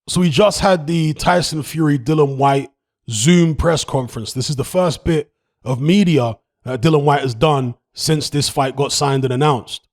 So we just had the Tyson Fury Dillian Whyte Zoom press conference. This is the first bit of media that Dillian Whyte has done since this fight got signed and announced.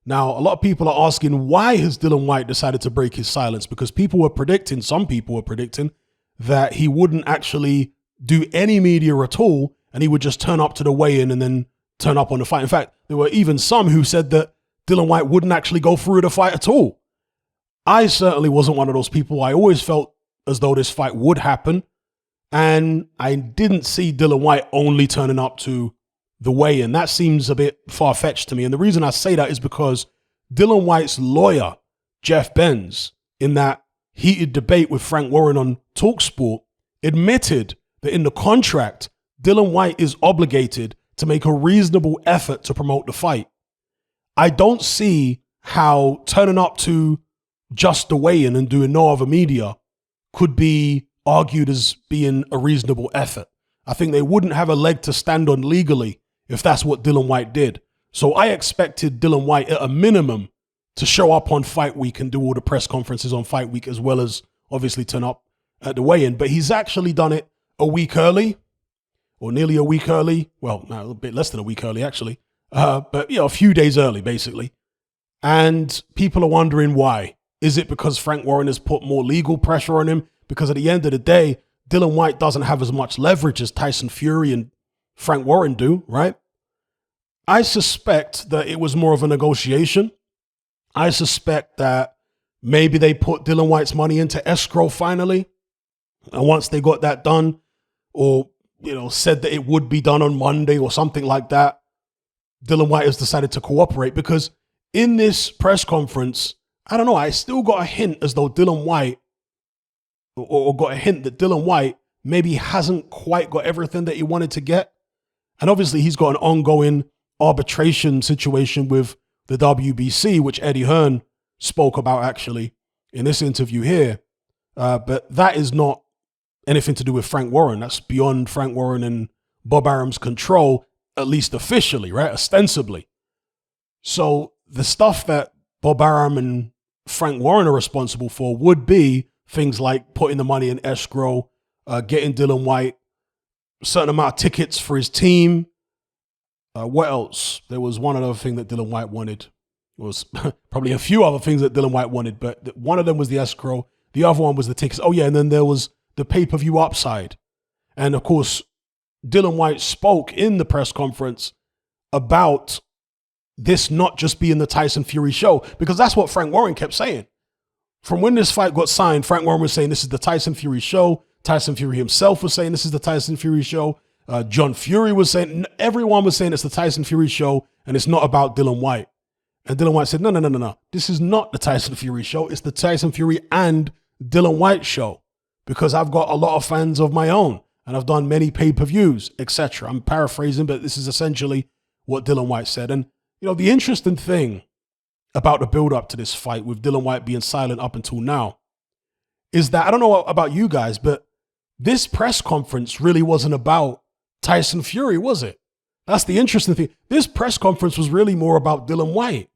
Now, a lot of people are asking, why has Dillian Whyte decided to break his silence? Because some people were predicting that he wouldn't actually do any media at all, and he would just turn up to the weigh-in and then turn up on the fight. In fact, there were even some who said that Dillian Whyte wouldn't actually go through the fight at all. I certainly wasn't one of those people. I always felt as though this fight would happen, and I didn't see Dillian Whyte only turning up to the weigh-in. That seems a bit far-fetched to me, and the reason I say that is because Dillian Whyte's lawyer, Jeff Benz, in that heated debate with Frank Warren on TalkSport, admitted that in the contract, Dillian Whyte is obligated to make a reasonable effort to promote the fight. I don't see how turning up to just the weigh-in and doing no other media could be argued as being a reasonable effort. I think they wouldn't have a leg to stand on legally if that's what Dillian Whyte did. So I expected Dillian Whyte at a minimum to show up on fight week and do all the press conferences on fight week, as well as obviously turn up at the weigh-in. But he's actually done it a week early, or nearly a week early. Well, no, a bit less than a week early, actually. But, a few days early, basically. And people are wondering why. Is it because Frank Warren has put more legal pressure on him? Because at the end of the day, Dillian Whyte doesn't have as much leverage as Tyson Fury and Frank Warren do, right? I suspect that it was more of a negotiation. I suspect that maybe they put Dillian Whyte's money into escrow finally. And once they got that done, or, said that it would be done on Monday or something like that, Dillian Whyte has decided to cooperate. Because in this press conference, I don't know, I still got a hint as though Dillian Whyte, or got a hint that Dillian Whyte maybe hasn't quite got everything that he wanted to get. And obviously he's got an ongoing arbitration situation with the WBC, which Eddie Hearn spoke about actually in this interview here. But that is not anything to do with Frank Warren. That's beyond Frank Warren and Bob Arum's control, at least officially, right? Ostensibly. So the stuff that Bob Arum and Frank Warren are responsible for would be things like putting the money in escrow, getting Dillian Whyte a certain amount of tickets for his team. What else? There was one other thing that Dillian Whyte wanted. There was probably a few other things that Dillian Whyte wanted, but one of them was the escrow. The other one was the tickets. Oh yeah, and then there was the pay-per-view upside. And of course, Dillian Whyte spoke in the press conference about this not just being the Tyson Fury show, because that's what Frank Warren kept saying. From when this fight got signed, Frank Warren was saying this is the Tyson Fury show. Tyson Fury himself was saying this is the Tyson Fury show. John Fury was saying, everyone was saying it's the Tyson Fury show and it's not about Dillian Whyte. And Dillian Whyte said, no. This is not the Tyson Fury show. It's the Tyson Fury and Dillian Whyte show, because I've got a lot of fans of my own and I've done many pay-per-views, etc. I'm paraphrasing, but this is essentially what Dillian Whyte said. And, the interesting thing about the build-up to this fight, with Dillian Whyte being silent up until now, is that, I don't know about you guys, but this press conference really wasn't about Tyson Fury, was it? That's the interesting thing. This press conference was really more about Dillian Whyte,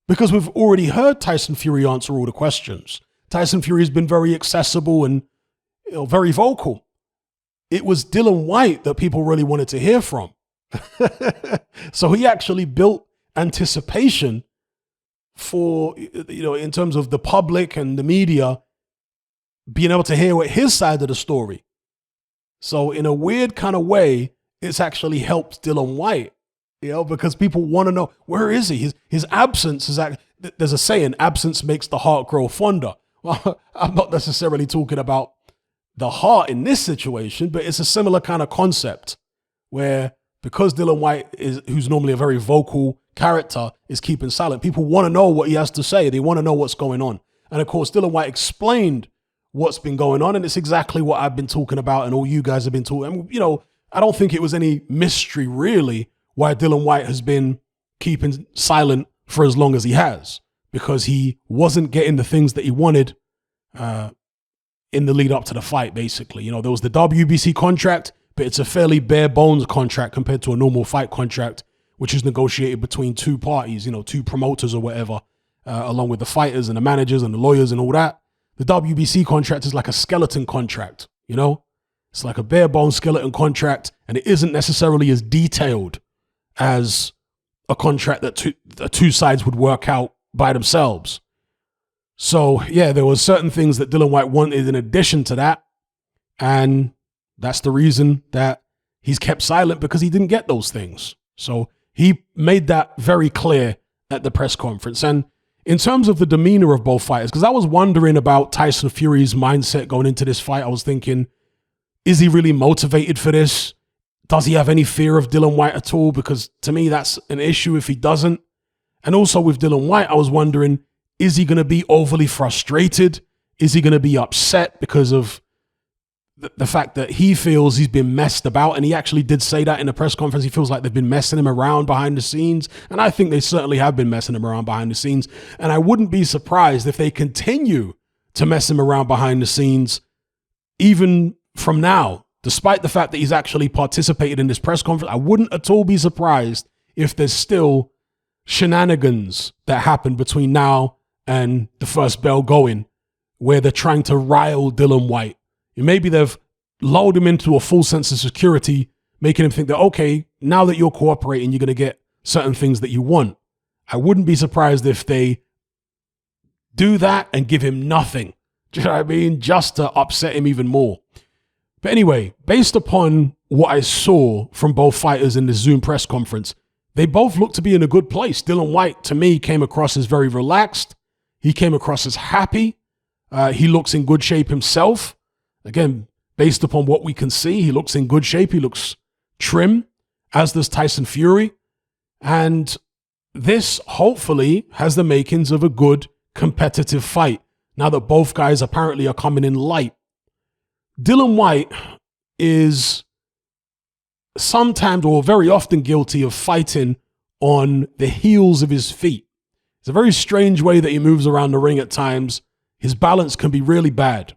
because we've already heard Tyson Fury answer all the questions. Tyson Fury has been very accessible and very vocal. It was Dillian Whyte that people really wanted to hear from. So he actually built anticipation for, in terms of the public and the media being able to hear what his side of the story. So in a weird kind of way, it's actually helped Dillian Whyte, because people want to know, where is he? His absence is, there's a saying, absence makes the heart grow fonder. Well, I'm not necessarily talking about the heart in this situation, but it's a similar kind of concept where, because Dillian Whyte who's normally a very vocal character, is keeping silent, people want to know what he has to say. They want to know what's going on. And of course, Dillian Whyte explained what's been going on, and it's exactly what I've been talking about and all you guys have been talking. I don't think it was any mystery really why Dillian Whyte has been keeping silent for as long as he has, because he wasn't getting the things that he wanted in the lead up to the fight, basically. There was the WBC contract, but it's a fairly bare bones contract compared to a normal fight contract, which is negotiated between two parties, two promoters or whatever, along with the fighters and the managers and the lawyers and all that. the WBC contract is like a skeleton contract, you know? It's like a bare bone skeleton contract, and it isn't necessarily as detailed as a contract that two sides would work out by themselves. So yeah, there were certain things that Dillian Whyte wanted in addition to that. And that's the reason that he's kept silent, because he didn't get those things. So he made that very clear at the press conference. And in terms of the demeanor of both fighters, because I was wondering about Tyson Fury's mindset going into this fight, I was thinking, is he really motivated for this? Does he have any fear of Dillian Whyte at all? Because to me, that's an issue if he doesn't. And also with Dillian Whyte, I was wondering, is he going to be overly frustrated? Is he going to be upset because of the fact that he feels he's been messed about? And he actually did say that in the press conference. He feels like they've been messing him around behind the scenes. And I think they certainly have been messing him around behind the scenes. And I wouldn't be surprised if they continue to mess him around behind the scenes, even from now, despite the fact that he's actually participated in this press conference. I wouldn't at all be surprised if there's still shenanigans that happen between now and the first bell going, where they're trying to rile Dillian Whyte. Maybe they've lulled him into a full sense of security, making him think that, okay, now that you're cooperating, you're going to get certain things that you want. I wouldn't be surprised if they do that and give him nothing. Do you know what I mean? Just to upset him even more. But anyway, based upon what I saw from both fighters in the Zoom press conference, they both look to be in a good place. Dillian Whyte, to me, came across as very relaxed. He came across as happy. He looks in good shape himself. Again, based upon what we can see, he looks in good shape. He looks trim, as does Tyson Fury. And this, hopefully, has the makings of a good competitive fight, now that both guys apparently are coming in light. Dillian Whyte is sometimes, or very often, guilty of fighting on the heels of his feet. It's a very strange way that he moves around the ring at times. His balance can be really bad.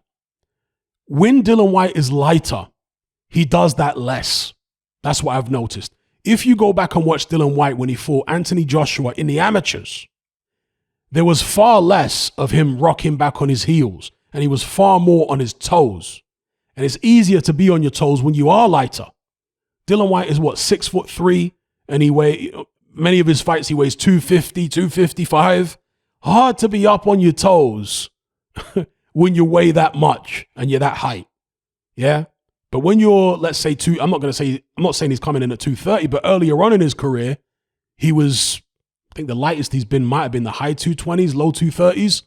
When Dillian Whyte is lighter, he does that less. That's what I've noticed. If you go back and watch Dillian Whyte when he fought Anthony Joshua in the amateurs, there was far less of him rocking back on his heels, and he was far more on his toes. And it's easier to be on your toes when you are lighter. Dillian Whyte is what, 6'3", and many of his fights he weighs 250, 255. Hard to be up on your toes when you weigh that much and you're that height. Yeah? But when you're, let's say, I'm not saying he's coming in at 230, but earlier on in his career, he was, I think the lightest he's been might have been the high 220s, low 230s.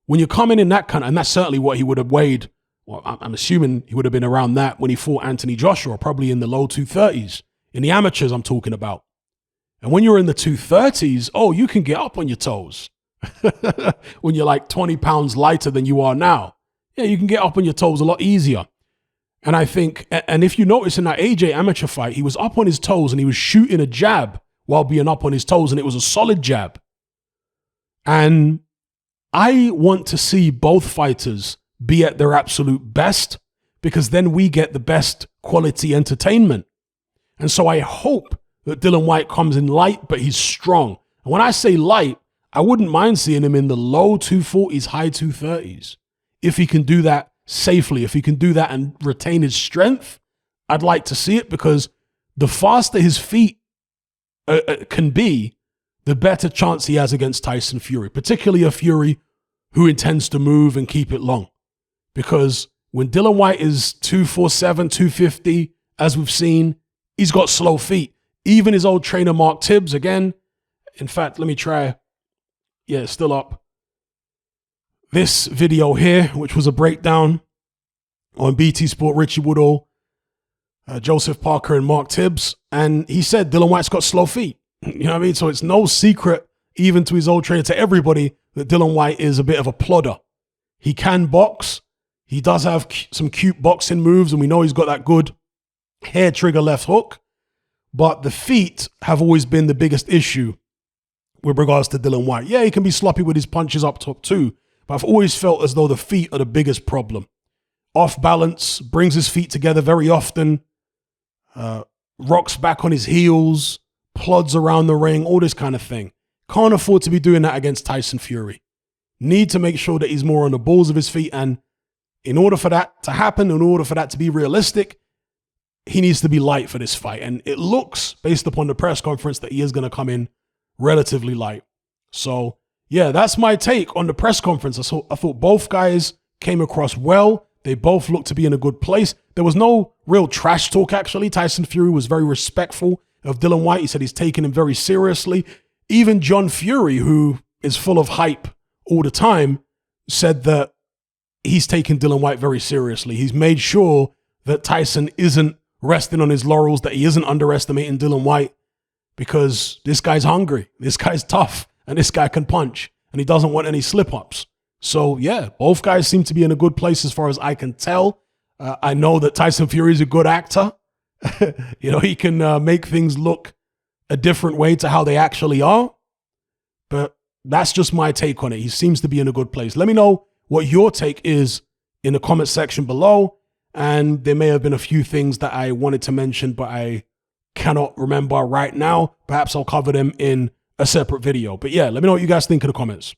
When you're coming in that kind of, and that's certainly what he would have weighed. Well, I'm assuming he would have been around that when he fought Anthony Joshua, probably in the low 230s. In the amateurs, I'm talking about. And when you're in the 230s, oh, you can get up on your toes. When you're like 20 pounds lighter than you are now. Yeah, you can get up on your toes a lot easier. And I think, and if you notice in that AJ amateur fight, he was up on his toes and he was shooting a jab while being up on his toes, and it was a solid jab. And I want to see both fighters be at their absolute best, because then we get the best quality entertainment. And so I hope that Dillian Whyte comes in light, but he's strong. And when I say light, I wouldn't mind seeing him in the low 240s, high 230s. If he can do that safely, if he can do that and retain his strength, I'd like to see it, because the faster his feet can be, the better chance he has against Tyson Fury, particularly a Fury who intends to move and keep it long. Because when Dillian Whyte is 247, 250, as we've seen, he's got slow feet. Even his old trainer, Mark Tibbs, again. In fact, let me try. Yeah, it's still up. This video here, which was a breakdown on BT Sport, Richie Woodall, Joseph Parker, and Mark Tibbs. And he said Dillian Whyte's got slow feet. You know what I mean? So it's no secret, even to his old trainer, to everybody, that Dillian Whyte is a bit of a plodder. He can box. He does have some cute boxing moves, and we know he's got that good hair trigger left hook. But the feet have always been the biggest issue with regards to Dillian Whyte. Yeah, he can be sloppy with his punches up top too, but I've always felt as though the feet are the biggest problem. Off balance, brings his feet together very often, rocks back on his heels, plods around the ring, all this kind of thing. Can't afford to be doing that against Tyson Fury. need to make sure that he's more on the balls of his feet. And in order for that to happen, in order for that to be realistic, he needs to be light for this fight. And it looks, based upon the press conference, that he is going to come in relatively light. So, yeah, that's my take on the press conference. I thought both guys came across well. They both looked to be in a good place. There was no real trash talk, actually. Tyson Fury was very respectful of Dillian Whyte. He said he's taking him very seriously. Even John Fury, who is full of hype all the time, said that he's taking Dillian Whyte very seriously. He's made sure that Tyson isn't resting on his laurels, that he isn't underestimating Dillian Whyte, because this guy's hungry, this guy's tough, and this guy can punch, and he doesn't want any slip-ups. So, yeah, both guys seem to be in a good place as far as I can tell. I know that Tyson Fury is a good actor. You know, he can make things look a different way to how they actually are. But that's just my take on it. He seems to be in a good place. Let me know what your take is in the comment section below. And there may have been a few things that I wanted to mention, but I cannot remember right now. Perhaps I'll cover them in a separate video. But yeah, let me know what you guys think in the comments.